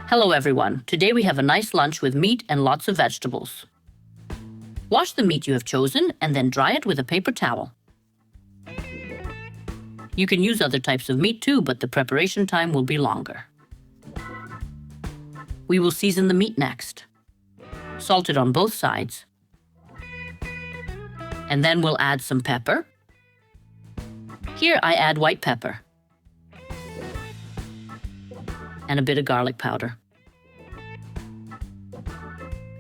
Hello everyone, today we have a nice lunch with meat and lots of vegetables. Wash the meat you have chosen and then dry it with a paper towel. You can use other types of meat too, but the preparation time will be longer. We will season the meat next. Salt it on both sides. And then we'll add some pepper. Here I add white pepper. And a bit of garlic powder.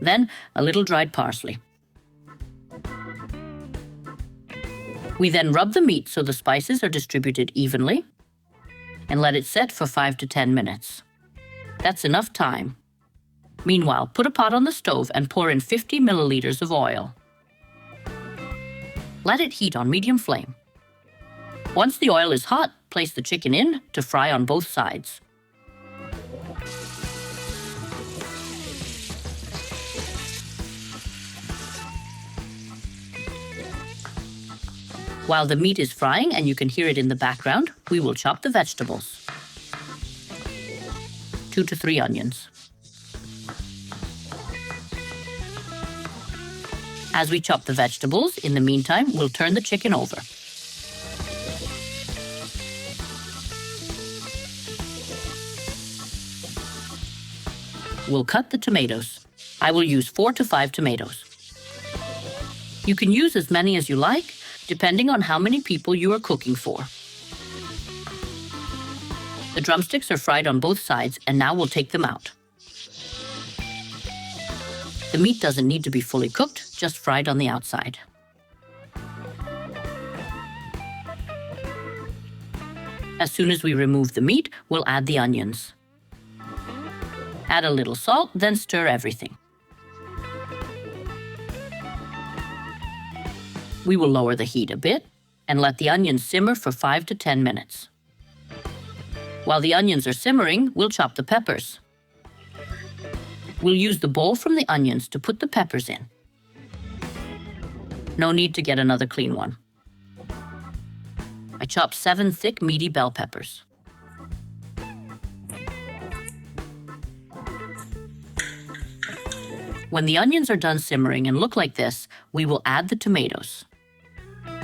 Then a little dried parsley. We then rub the meat so the spices are distributed evenly and let it set for 5 to 10 minutes. That's enough time. Meanwhile, put a pot on the stove and pour in 50 milliliters of oil. Let it heat on medium flame. Once the oil is hot, place the chicken in to fry on both sides. While the meat is frying and you can hear it in the background, we will chop the vegetables. 2 to 3 onions. As we chop the vegetables, in the meantime, we'll turn the chicken over. We'll cut the tomatoes. I will use 4 to 5 tomatoes. You can use as many as you like, depending on how many people you are cooking for. The drumsticks are fried on both sides, and now we'll take them out. The meat doesn't need to be fully cooked, just fried on the outside. As soon as we remove the meat, we'll add the onions. Add a little salt, then stir everything. We will lower the heat a bit and let the onions simmer for 5 to 10 minutes. While the onions are simmering, we'll chop the peppers. We'll use the bowl from the onions to put the peppers in. No need to get another clean one. I chopped 7 thick, meaty bell peppers. When the onions are done simmering and look like this, we will add the tomatoes.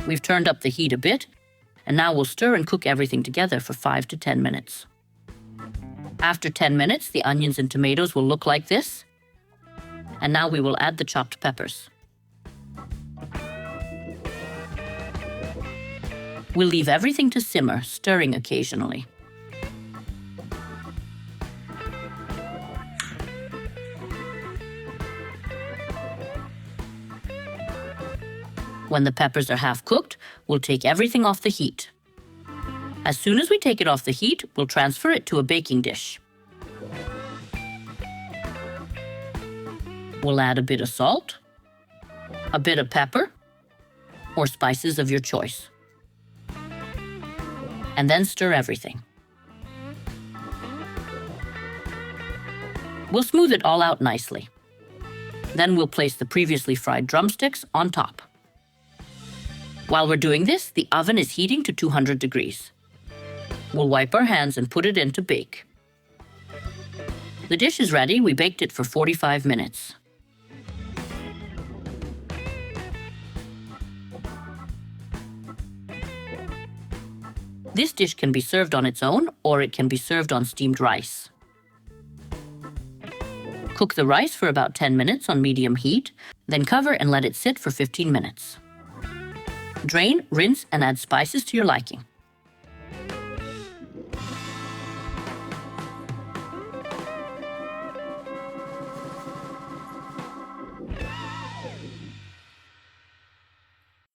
We've turned up the heat a bit, and now we'll stir and cook everything together for 5 to 10 minutes. After 10 minutes, the onions and tomatoes will look like this. And now we will add the chopped peppers. We'll leave everything to simmer, stirring occasionally. When the peppers are half cooked, we'll take everything off the heat. As soon as we take it off the heat, we'll transfer it to a baking dish. We'll add a bit of salt, a bit of pepper, or spices of your choice. And then stir everything. We'll smooth it all out nicely. Then we'll place the previously fried drumsticks on top. While we're doing this, the oven is heating to 200 degrees. We'll wipe our hands and put it in to bake. The dish is ready. We baked it for 45 minutes. This dish can be served on its own, or it can be served on steamed rice. Cook the rice for about 10 minutes on medium heat, then cover and let it sit for 15 minutes. Drain, rinse, and add spices to your liking.